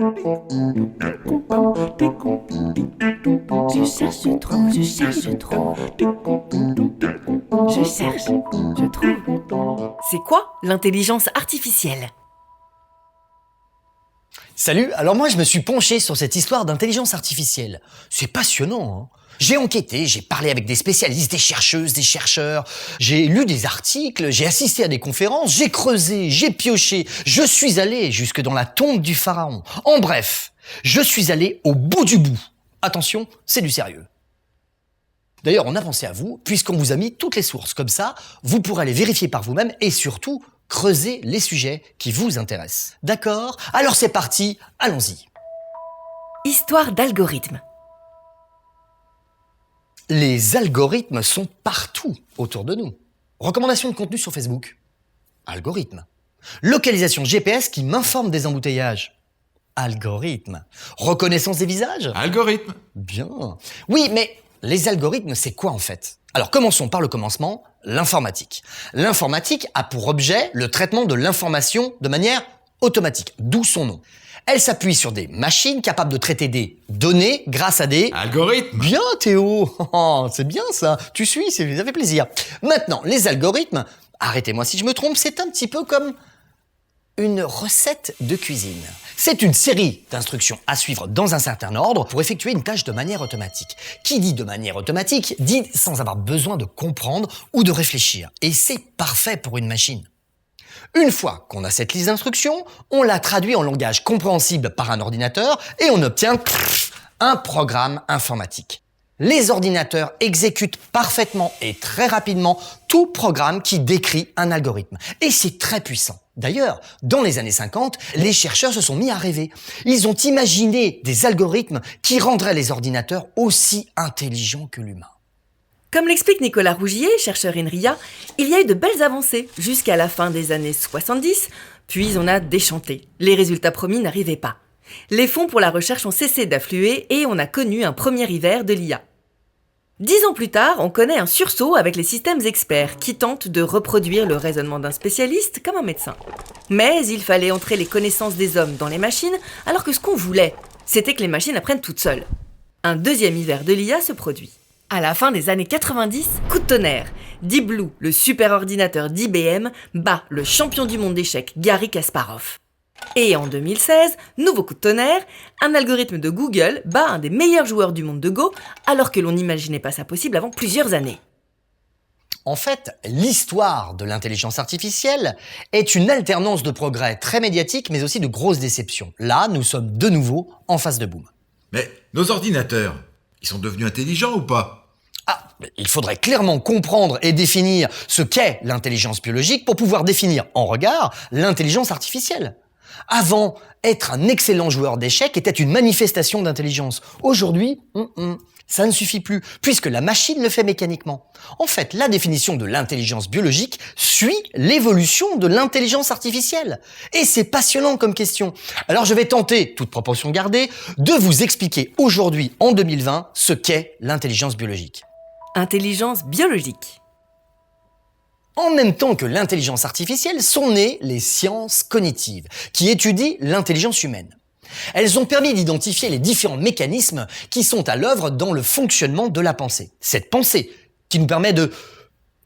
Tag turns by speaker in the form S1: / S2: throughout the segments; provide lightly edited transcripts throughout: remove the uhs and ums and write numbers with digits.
S1: Je cherche trop, je cherche trop. Je cherche, je trouve.
S2: C'est quoi l'intelligence artificielle ?
S3: Salut, alors moi je me suis penché sur cette histoire d'intelligence artificielle. C'est passionnant, hein. J'ai enquêté, j'ai parlé avec des spécialistes, des chercheuses, des chercheurs, j'ai lu des articles, j'ai assisté à des conférences, j'ai creusé, j'ai pioché, je suis allé jusque dans la tombe du pharaon. En bref, je suis allé au bout du bout. Attention, c'est du sérieux. D'ailleurs, on a pensé à vous, puisqu'on vous a mis toutes les sources. Comme ça, vous pourrez les vérifier par vous-même et surtout, creuser les sujets qui vous intéressent. D'accord ? Alors c'est parti, allons-y.
S2: Histoire d'algorithmes.
S3: Les algorithmes sont partout autour de nous. Recommandation de contenu sur Facebook. Algorithme. Localisation GPS qui m'informe des embouteillages. Algorithme. Reconnaissance des visages.
S4: Algorithme.
S3: Bien. Oui, mais les algorithmes, c'est quoi en fait ? Alors commençons par le commencement, l'informatique. L'informatique a pour objet le traitement de l'information de manière automatique, d'où son nom. Elle s'appuie sur des machines capables de traiter des données grâce à des...
S4: Algorithme.
S3: Bien Théo, oh, c'est bien ça, tu suis, ça fait plaisir. Maintenant, les algorithmes, arrêtez-moi si je me trompe, c'est un petit peu comme une recette de cuisine. C'est une série d'instructions à suivre dans un certain ordre pour effectuer une tâche de manière automatique. Qui dit de manière automatique, dit sans avoir besoin de comprendre ou de réfléchir. Et c'est parfait pour une machine. Une fois qu'on a cette liste d'instructions, on la traduit en langage compréhensible par un ordinateur et on obtient un programme informatique. Les ordinateurs exécutent parfaitement et très rapidement tout programme qui décrit un algorithme. Et c'est très puissant. D'ailleurs, dans les années 50, les chercheurs se sont mis à rêver. Ils ont imaginé des algorithmes qui rendraient les ordinateurs aussi intelligents que l'humain.
S2: Comme l'explique Nicolas Rougier, chercheur INRIA, il y a eu de belles avancées jusqu'à la fin des années 70, puis on a déchanté. Les résultats promis n'arrivaient pas. Les fonds pour la recherche ont cessé d'affluer et on a connu un premier hiver de l'IA. 10 ans plus tard, on connaît un sursaut avec les systèmes experts qui tentent de reproduire le raisonnement d'un spécialiste comme un médecin. Mais il fallait entrer les connaissances des hommes dans les machines, alors que ce qu'on voulait, c'était que les machines apprennent toutes seules. Un deuxième hiver de l'IA se produit. À la fin des années 90, coup de tonnerre. Deep Blue, le superordinateur d'IBM, bat le champion du monde d'échecs Garry Kasparov. Et en 2016, nouveau coup de tonnerre, un algorithme de Google bat un des meilleurs joueurs du monde de Go, alors que l'on n'imaginait pas ça possible avant plusieurs années.
S3: En fait, l'histoire de l'intelligence artificielle est une alternance de progrès très médiatiques, mais aussi de grosses déceptions. Là, nous sommes de nouveau en phase de boom.
S4: Mais nos ordinateurs, ils sont devenus intelligents ou pas ?
S3: Il faudrait clairement comprendre et définir ce qu'est l'intelligence biologique pour pouvoir définir en regard l'intelligence artificielle. Avant, être un excellent joueur d'échecs était une manifestation d'intelligence. Aujourd'hui, ça ne suffit plus, puisque la machine le fait mécaniquement. En fait, la définition de l'intelligence biologique suit l'évolution de l'intelligence artificielle. Et c'est passionnant comme question. Alors je vais tenter, toute proportion gardée, de vous expliquer aujourd'hui, en 2020, ce qu'est l'intelligence biologique.
S2: Intelligence biologique.
S3: En même temps que l'intelligence artificielle sont nées les sciences cognitives, qui étudient l'intelligence humaine. Elles ont permis d'identifier les différents mécanismes qui sont à l'œuvre dans le fonctionnement de la pensée. Cette pensée qui nous permet de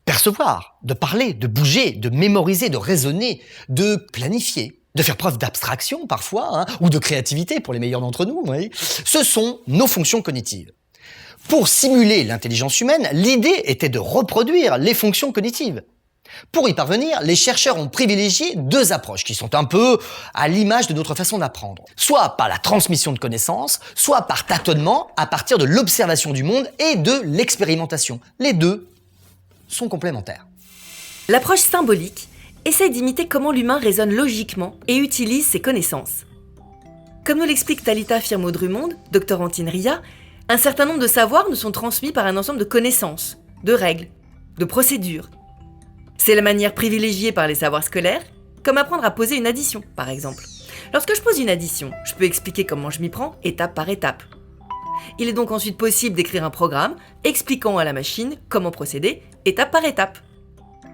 S3: percevoir, de parler, de bouger, de mémoriser, de raisonner, de planifier, de faire preuve d'abstraction parfois, ou de créativité pour les meilleurs d'entre nous. Oui. Ce sont nos fonctions cognitives. Pour simuler l'intelligence humaine, l'idée était de reproduire les fonctions cognitives. Pour y parvenir, les chercheurs ont privilégié deux approches qui sont un peu à l'image de notre façon d'apprendre. Soit par la transmission de connaissances, soit par tâtonnement à partir de l'observation du monde et de l'expérimentation. Les deux sont complémentaires.
S2: L'approche symbolique essaie d'imiter comment l'humain raisonne logiquement et utilise ses connaissances. Comme nous l'explique Talita Firmo-Drummond, doctorante INRIA, un certain nombre de savoirs nous sont transmis par un ensemble de connaissances, de règles, de procédures. C'est la manière privilégiée par les savoirs scolaires, comme apprendre à poser une addition, par exemple. Lorsque je pose une addition, je peux expliquer comment je m'y prends, étape par étape. Il est donc ensuite possible d'écrire un programme expliquant à la machine comment procéder, étape par étape.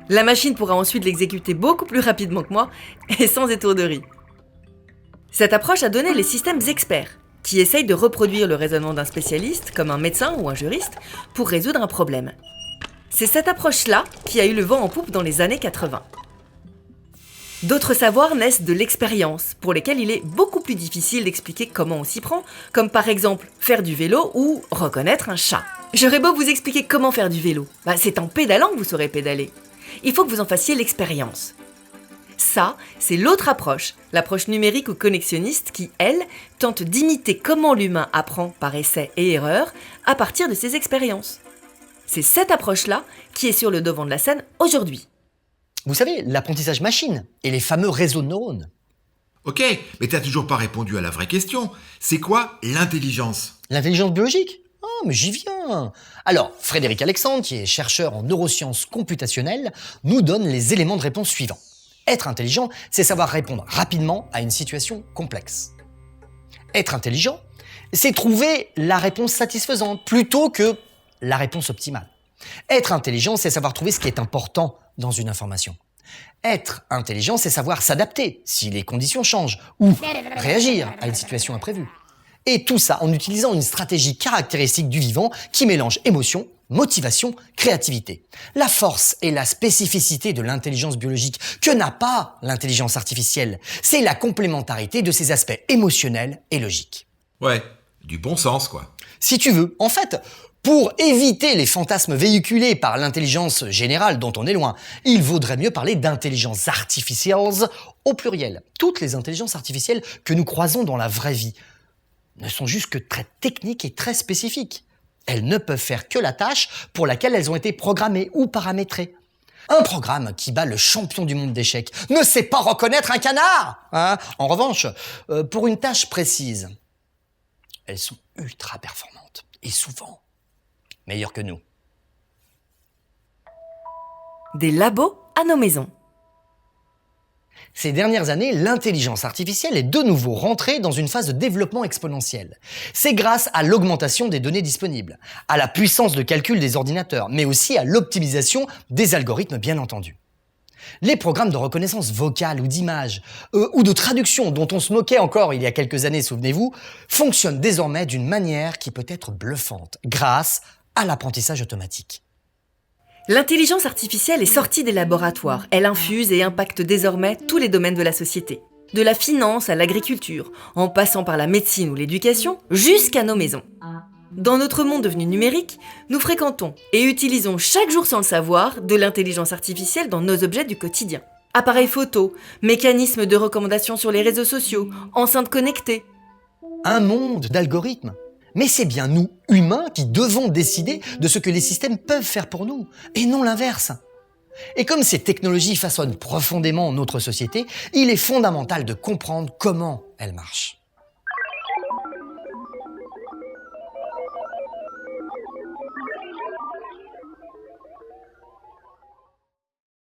S2: La machine pourra ensuite l'exécuter beaucoup plus rapidement que moi et sans étourderie. Cette approche a donné les systèmes experts, qui essayent de reproduire le raisonnement d'un spécialiste, comme un médecin ou un juriste, pour résoudre un problème. C'est cette approche-là qui a eu le vent en poupe dans les années 80. D'autres savoirs naissent de l'expérience, pour lesquels il est beaucoup plus difficile d'expliquer comment on s'y prend, comme par exemple faire du vélo ou reconnaître un chat. J'aurais beau vous expliquer comment faire du vélo, c'est en pédalant que vous saurez pédaler. Il faut que vous en fassiez l'expérience. Ça, c'est l'autre approche, l'approche numérique ou connexionniste qui, elle, tente d'imiter comment l'humain apprend par essai et erreur à partir de ses expériences. C'est cette approche-là qui est sur le devant de la scène aujourd'hui.
S3: Vous savez, l'apprentissage machine et les fameux réseaux de neurones.
S4: Ok, mais t'as toujours pas répondu à la vraie question. C'est quoi l'intelligence?
S3: L'intelligence biologique? Oh, mais j'y viens. Alors, Frédéric Alexandre, qui est chercheur en neurosciences computationnelles, nous donne les éléments de réponse suivants. Être intelligent, c'est savoir répondre rapidement à une situation complexe. Être intelligent, c'est trouver la réponse satisfaisante plutôt que la réponse optimale. Être intelligent, c'est savoir trouver ce qui est important dans une information. Être intelligent, c'est savoir s'adapter si les conditions changent ou réagir à une situation imprévue. Et tout ça en utilisant une stratégie caractéristique du vivant qui mélange émotion, motivation, créativité. La force et la spécificité de l'intelligence biologique que n'a pas l'intelligence artificielle, c'est la complémentarité de ses aspects émotionnels et logiques.
S4: Ouais, du bon sens, quoi.
S3: Si tu veux, en fait, pour éviter les fantasmes véhiculés par l'intelligence générale dont on est loin, il vaudrait mieux parler d'intelligence artificielles au pluriel. Toutes les intelligences artificielles que nous croisons dans la vraie vie ne sont juste que très techniques et très spécifiques. Elles ne peuvent faire que la tâche pour laquelle elles ont été programmées ou paramétrées. Un programme qui bat le champion du monde d'échecs ne sait pas reconnaître un canard, hein. En revanche, pour une tâche précise, elles sont ultra performantes et souvent meilleures que nous.
S2: Des labos à nos maisons.
S3: Ces dernières années, l'intelligence artificielle est de nouveau rentrée dans une phase de développement exponentiel. C'est grâce à l'augmentation des données disponibles, à la puissance de calcul des ordinateurs, mais aussi à l'optimisation des algorithmes bien entendu. Les programmes de reconnaissance vocale ou d'image, ou de traduction dont on se moquait encore il y a quelques années, souvenez-vous, fonctionnent désormais d'une manière qui peut être bluffante, grâce à l'apprentissage automatique.
S2: L'intelligence artificielle est sortie des laboratoires. Elle infuse et impacte désormais tous les domaines de la société. De la finance à l'agriculture, en passant par la médecine ou l'éducation, jusqu'à nos maisons. Dans notre monde devenu numérique, nous fréquentons et utilisons chaque jour sans le savoir de l'intelligence artificielle dans nos objets du quotidien. Appareils photo, mécanismes de recommandation sur les réseaux sociaux, enceintes connectées.
S3: Un monde d'algorithmes. Mais c'est bien nous, humains, qui devons décider de ce que les systèmes peuvent faire pour nous, et non l'inverse. Et comme ces technologies façonnent profondément notre société, il est fondamental de comprendre comment elles marchent.